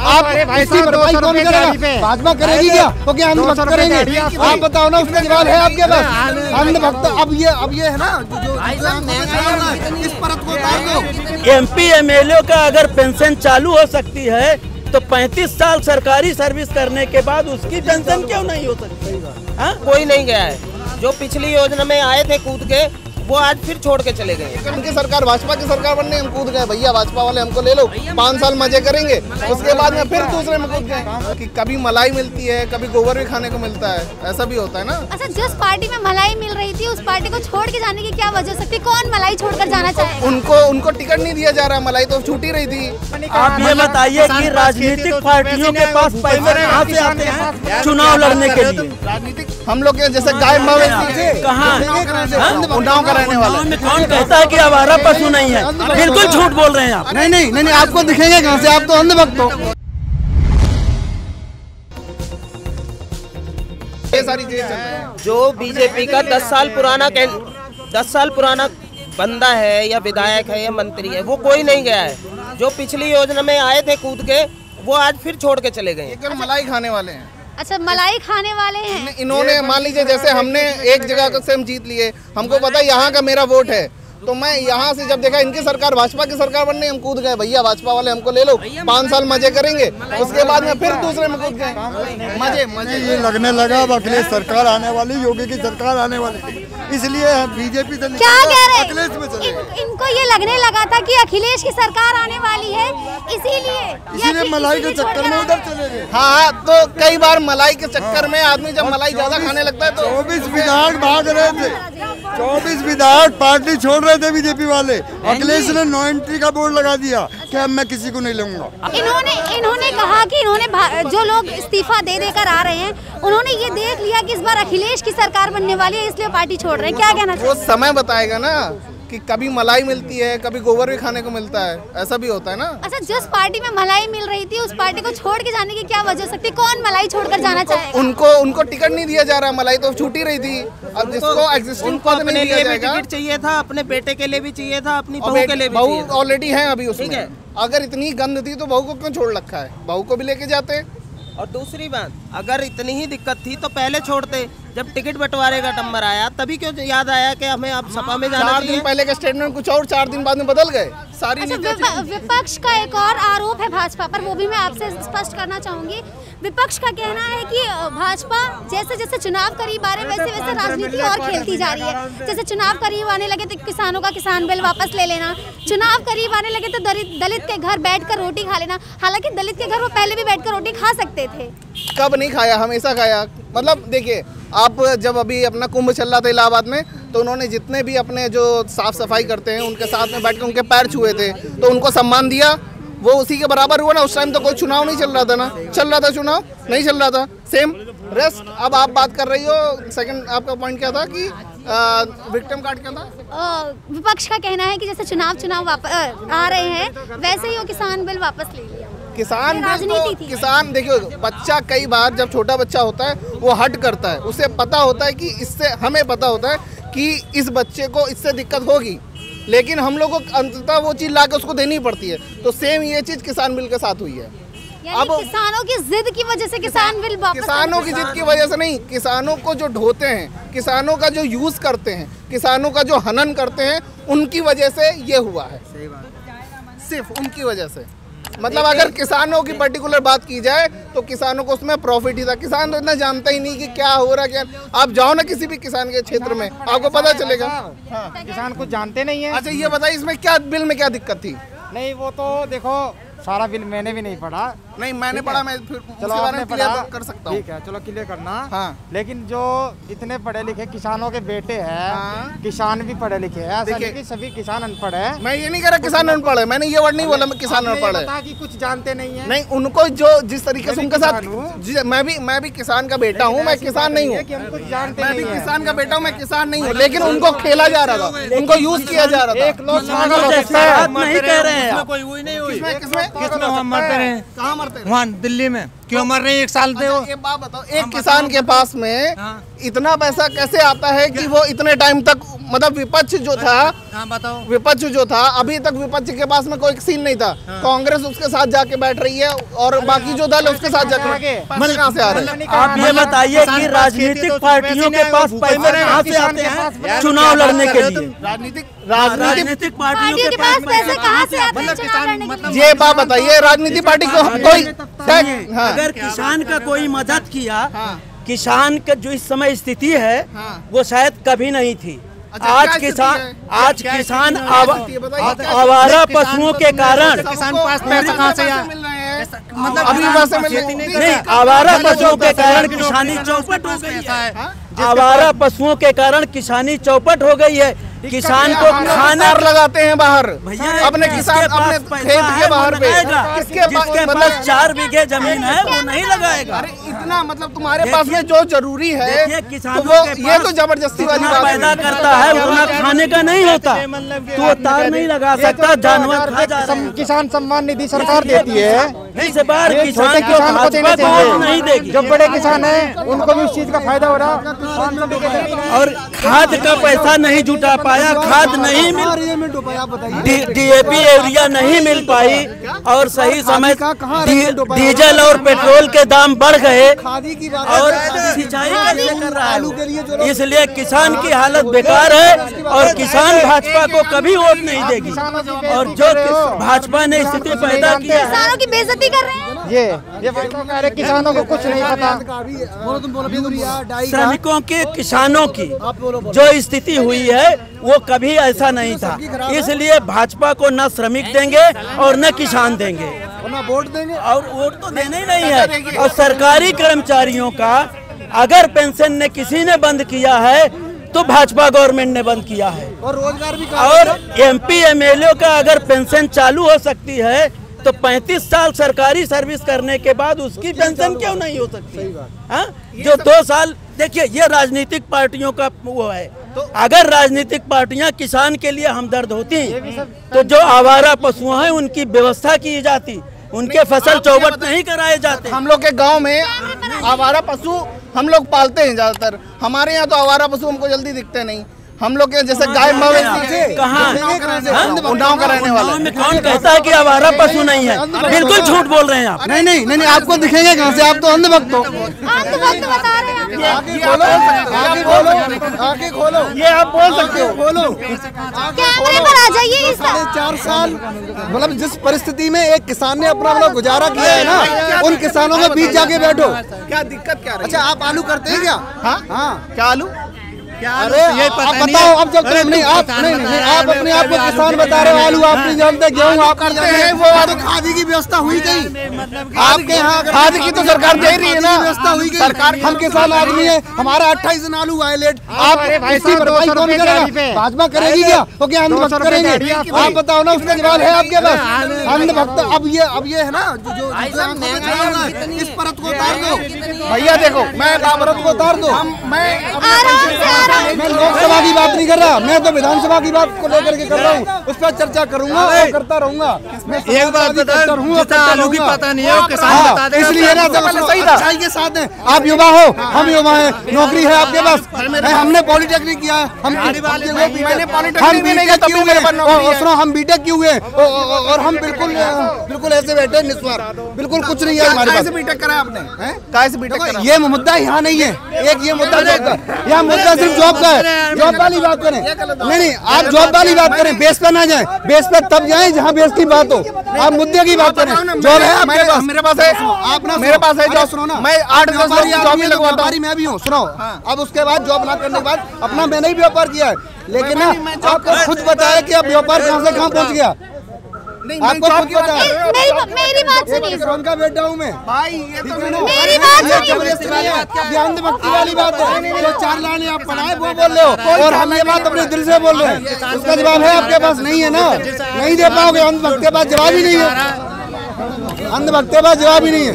आप इसकी भरपाई कौन करेगा? भाजपा करेगी क्या? तो क्या अंधभक्त करेंगे? आप बताओ ना, उसका जवाब है आपके पास? अंधभक्त अब ये है ना जो इस परत को उतार दो। MP MLA का अगर पेंशन चालू हो सकती है तो 35 साल सरकारी सर्विस करने के बाद उसकी पेंशन क्यों नहीं हो सकती? कोई नहीं गया है। जो पिछली योजना में आए थे कूद के, वो आज फिर छोड़ के चले गए। उनकी सरकार, भाजपा की सरकार बनने हम कूद गए, भैया भाजपा वाले हमको ले लो, 5 साल मजे करेंगे, उसके बाद में फिर दूसरे में कूद गए। कि कभी मलाई मिलती है, कभी गोबर भी खाने को मिलता है, ऐसा भी होता है ना। अच्छा, जिस पार्टी में मलाई मिल रही थी उस पार्टी को छोड़ के जाने की क्या वजह सकती? कौन मलाई छोड़कर जाना चाहेगा? उनको टिकट नहीं दिया जा रहा, मलाई तो छूट ही रही थी। आप ये बताइए कि राजनीतिक पार्टियों के पास पैसे कहाँ से आते हैं चुनाव लड़ने के लिए? राजनीतिक हम लोग जैसे गाय मवेशी कहाँ उन्नाव कराने वाले, कौन कहता है कि आवारा पशु नहीं है? बिल्कुल झूठ बोल रहे हैं आप। नहीं, आपको दिखेंगे कहाँ से? आप तो अंधभक्त हो। ये सारी चीजें जो बीजेपी का 10 साल पुराना बंदा है या विधायक है या मंत्री है, वो कोई नहीं गया है। जो पिछली योजना में आए थे कूद के, वो आज फिर छोड़ के चले गए। मलाई खाने वाले हैं। अच्छा, मलाई खाने वाले हैं। इन्होंने मान लीजिए जैसे हमने एक जगह से हम जीत लिए, हमको पता है यहाँ का मेरा वोट है, तो मैं यहाँ से जब देखा इनकी सरकार, भाजपा की सरकार बनने हम कूद गए, भैया भाजपा वाले हमको ले लो, 5 साल मजे करेंगे, उसके बाद में फिर दूसरे में कूद गए। मजे ये लगने लगा अब अखिलेश सरकार आने वाली, योगी की सरकार आने वाली, इसलिए बीजेपी से क्या कह रहे अखिलेश में चले। इनको ये लगने लगा था कि अखिलेश की सरकार आने वाली है, इसीलिए मलाई के चक्कर में उधर चले गए। हाँ, तो कई बार मलाई के चक्कर में आदमी जब मलाई ज्यादा खाने लगता है तो 24 विधायक भाग रहे थे, 24 विधायक पार्टी छोड़ रहे थे बीजेपी वाले। अखिलेश ने नो एंट्री का बोर्ड लगा दिया कि अब मैं किसी को नहीं लूंगा। इन्होंने कहा कि इन्होंने जो लोग इस्तीफा दे देकर आ रहे हैं, उन्होंने ये देख लिया कि इस बार अखिलेश की सरकार बनने वाली है, इसलिए पार्टी छोड़ रहे हैं। क्या कहना चाहिए? वो समय बताएगा ना कि कभी मलाई मिलती है, कभी गोबर भी खाने को मिलता है, ऐसा भी होता है ना। अच्छा, जिस पार्टी में मलाई मिल रही थी उस पार्टी को छोड़ के जाने की क्या वजह सकती? कौन मलाई छोड़कर जाना चाहेगा? उनको टिकट नहीं दिया जा रहा, मलाई तो छूट ही रही थी। अब जिसको एग्जिस्टिंग पद नहीं दिया जाएगा, टिकट चाहिए था, अपने बेटे के लिए भी चाहिए था, अपनी बहू के लिए भी बहू चाहिए था। ऑलरेडी है अभी उसमें। अगर इतनी गंद थी तो बहू को क्यों छोड़ रखा है? बहू को भी लेके जाते। और दूसरी बात, अगर इतनी ही दिक्कत थी तो पहले छोड़ते। जब टिकट बंटवारे का नंबर आया तभी क्यों याद आया कि हमें अब सपा में जाना चाहिए? 4 दिन पहले का स्टेटमेंट कुछ और, 4 दिन बाद में बदल गए सारी। अच्छा, विपक्ष का एक और आरोप है भाजपा पर, वो भी मैं आपसे स्पष्ट करना चाहूंगी। विपक्ष का कहना है कि भाजपा जैसे जैसे चुनाव करीब आ रहे वैसे वैसे राजनीति और खेलती जा रही है। जैसे चुनाव करीब आने लगे तो किसानों का किसान बिल वापस ले लेना, चुनाव करीब आने लगे तो दलित के घर बैठकर रोटी खा लेना। हालांकि दलित के घर वो पहले भी बैठकर रोटी खा सकते थे। कब नहीं खाया, हमेशा खाया। मतलब देखिए, आप जब अभी अपना कुंभ चल रहा था इलाहाबाद में, तो उन्होंने जितने भी अपने जो साफ सफाई करते हैं उनके साथ में बैठ के उनके पैर छुए थे, तो उनको सम्मान दिया, वो उसी के बराबर हुआ ना। उस टाइम तो कोई चुनाव नहीं चल रहा था ना, चल रहा था चुनाव नहीं चल रहा था, सेम रेस्ट। अब आप बात कर रही हो, सेकंड आपका पॉइंट क्या था कि विक्टिम कार्ड क्या था? विपक्ष का कहना है कि जैसे चुनाव आ रहे हैं वैसे ही वो किसान बिल वापस ले लिया। किसान किसान देखियो, बच्चा कई बार जब छोटा बच्चा होता है वो हट करता है, उसे पता होता है कि इससे, हमें पता होता है कि इस बच्चे को इससे दिक्कत होगी, लेकिन हम लोग को अंततः वो चीज लाके उसको देनी पड़ती है। तो सेम ये चीज किसान बिल के साथ हुई है। अब किसानों की जिद की वजह से किसान बिल वापस, किसानों की जिद की वजह से नहीं, किसानों को जो ढोते हैं, किसानों का जो यूज करते हैं, किसानों का जो हनन करते हैं, उनकी वजह से ये हुआ है। सही बात, सिर्फ उनकी वजह से। मतलब अगर किसानों की पर्टिकुलर बात की जाए तो किसानों को उसमें प्रॉफिट ही था। किसान तो इतना जानता ही नहीं कि क्या हो रहा, क्या। आप जाओ ना किसी भी किसान के क्षेत्र में, आपको पता चलेगा। हाँ, किसान कुछ जानते नहीं है। अच्छा, ये बताइए इसमें क्या बिल में क्या दिक्कत थी? नहीं, वो तो देखो सारा बिल मैंने भी नहीं पढ़ा। नहीं, मैंने पढ़ा, मैं फिर चलो आपने क्लियर कर सकता हूँ। ठीक है, चलो क्लियर करना। हाँ। लेकिन जो इतने पढ़े लिखे किसानों के बेटे हैं, हाँ। किसान भी पढ़े लिखे हैं, ऐसा नहीं कि सभी किसान अनपढ़ है। मैं ये नहीं कह रहा किसान अनपढ़ है, मैंने ये वर्ड नहीं बोला मैं किसान अनपढ़ है। कि कुछ जानते नहीं है। नहीं, उनको जो जिस तरीके से उनके साथ, मैं भी किसान का बेटा हूँ, मैं किसान नहीं हूँ, मैं भी किसान का बेटा हूँ, मैं किसान नहीं हूँ, लेकिन उनको खेला जा रहा था, उनको यूज किया जा रहा था। एक लोग नहीं कह रहे हैं, किसमें कहाँ मरते रहे वहाँ दिल्ली में, क्यों मर रहे हैं 1 साल से? अच्छा, एक बात बताओ, एक किसान के पास में इतना पैसा कैसे आता है कि वो इतने टाइम तक, मतलब विपक्ष जो था, बताओ, विपक्ष जो था, अभी तक विपक्ष के पास में कोई सीन नहीं था। कांग्रेस उसके साथ जाके बैठ रही है और बाकी जो दल उसके साथ जाके पैसे कहाँ से आ रहे हैं? आप ये बताइए कि राजनीतिक पार्टियों के पास पैसे कहाँ से आते हैं चुनाव लड़ने के लिए? राजनीतिक पार्टियों के पास पैसे कहाँ से आते हैं चुनाव लड़ने के लिए? ये बात बताइए, राजनीतिक पार्टी को कोई अगर किसान का कोई मदद किया, किसान का जो इस समय स्थिति है वो शायद कभी नहीं थी। आज किसान आवारा पशुओं के कारण, किसान पास पैसा कहाँ से मतलब अभी पैसे नहीं, आवारा पशुओं के कारण किसानी चौपट हो गई है। आवारा पशुओं के कारण किसानी चौपट हो गई है। किसान को खाना लगाते हैं बाहर, अपने किसान अपने खेत के बाहर पे, जिसके पास 4 बीघे जमीन है वो नहीं लगाएगा। अरे इतना मतलब तुम्हारे पास में जो जरूरी है किसानों तो ये तो जबरदस्ती वाली बात पैदा करता है, उतना खाने का नहीं होता तो वो तार नहीं लगा सकता, जानवर खा जा रहे हैं। किसान सम्मान निधि सरकार देती है, इस बार किसान को देना चाहिए, नहीं देगी। जो बड़े किसान हैं उनको भी इस चीज का फायदा हो रहा। और खाद का पैसा नहीं जुटा पाया, खाद नहीं मिल, DAP यूरिया नहीं मिल पाई और सही समय डीजल और पेट्रोल के दाम बढ़ गए और सिंचाई कैसे कर रहा है, इसलिए किसान की हालत बेकार है और किसान भाजपा को कभी वोट नहीं देगी। और जो भाजपा ने स्थिति पैदा की है, किसानों की बेइज्जती कर रहे हैं। ये किसानों को कुछ नहीं पता। श्रमिकों के, किसानों की जो स्थिति हुई है वो कभी ऐसा नहीं था, इसलिए भाजपा को न श्रमिक देंगे और न किसान देंगे, वोट देंगे और वोट तो देना ही नहीं है। और सरकारी कर्मचारियों का अगर पेंशन ने किसी ने बंद किया है तो भाजपा गवर्नमेंट ने बंद किया है। और रोजगार भी, और MP MLA का अगर पेंशन चालू हो सकती है तो 35 साल सरकारी सर्विस करने के बाद उसकी पेंशन क्यों नहीं हो सकती? जो 2 साल, देखिए ये राजनीतिक पार्टियों का वो है। अगर राजनीतिक पार्टियां किसान के लिए हमदर्द होती तो जो आवारा पशु हैं उनकी व्यवस्था की जाती, उनके फसल चौबट नहीं कराए जाते। हम लोग के गांव में आवारा पशु हम लोग पालते हैं ज्यादातर। हमारे यहाँ तो आवारा पशु हमको जल्दी दिखते नहीं। हम लोग के जैसे गाय मवेशी कहाँ उन्नाव का रहने वाला में कौन कहता है कि आवारा पशु नहीं है? बिल्कुल झूठ बोल रहे हैं आप। नहीं, आपको दिखेंगे कहाँ से? आप तो अंधभक्त हो। अंधभक्त बता रहे हैं आप। आगे खोलो, ये आप बोल सकते हो, खोलो। कैमरे पर आ जाइए। इस 4 साल मतलब जिस परिस्थिति में एक किसान ने अपना मतलब गुजारा किया है ना, उन किसानों के बीच जाके बैठो। क्या दिक्कत क्या रही? अच्छा, आप आलू करते हैं क्या? हाँ, क्या आलू? अरे आप बताओ, अब जब नहीं आप अपने आप को किसान बता रहे हो, आलू आप नहीं जानते, गेहूँ आप करते हैं, वो खादी की व्यवस्था हुई गई आपके यहाँ? खाद की तो सरकार दे रही है ना, व्यवस्था हुई गई सरकार। हम किसान आदमी है, हमारा 28 दिन आलू आए लेट, आप इसकी भरपाई कौन करेगा? भाजपा करेगी क्या? वो क्या अंधभक्त करेंगे? आप बताओ ना, उसका जवाब है आपके पास। अंधभक्त अब ये है ना, जो इस परत को उतार दो भैया। देखो, मैं परत को उतार दो। मैं लोकसभा की बात नहीं कर रहा, मैं तो विधानसभा की बात को लेकर के कर रहा हूँ। उस पर चर्चा करूंगा और करता रहूंगा। एक बात बता, आलू की पता नहीं है, किसान बता देगा। इसलिए ना सही के साथ हैं। आप युवा हो, हम युवा हैं, नौकरी है आपके पास। हमने पॉलिटेक्निक किया है, हम बीटेक किए हुए और हम बिल्कुल ऐसे बैठे निस्वार्थ, बिल्कुल कुछ नहीं है हमारे पास। बीटेक करा आपने? कहाँ से बीटेक करा? ये मुद्दा यहाँ नहीं है। एक ये मुद्दा, यहाँ मुद्दा सिर्फ जॉब का है। जॉब वाली बात करें, नहीं, आप जॉब वाली बात करें, बेस पे ना जाएं। बेस पे तब जाएं जहाँ बेस की बात हो। आप मुद्दे की बात करें। जॉब है आपके पास? मेरे पास है। आप ना, मेरे पास है जॉब। सुनो ना, मैं 8-10 जॉब भी लगवाता हूँ। मैं भी हूँ, सुनो। अब उसके बाद जॉब ना करने के बाद अपना मैंने ही व्यापार किया है, लेकिन ना आपको खुद बताया कि अब व्यापार कहाँ से कहाँ पहुँच गया। आपको खुद पता है। मेरी बात सुनिए। कौन का बेटा हूँ मैं भाई? ये तो मेरी बात सुनिए। अंधभक्ति वाली बात है। जो 4 लाइन आप पढ़ाए वो बोल रहे हो और हम ये बात अपने दिल से बोल रहे हैं। उसका जवाब है आपके पास? नहीं है ना, नहीं दे पाओगे। अंधभक्त के पास जवाब ही नहीं है। अंधभक्त के पास जवाब ही नहीं है।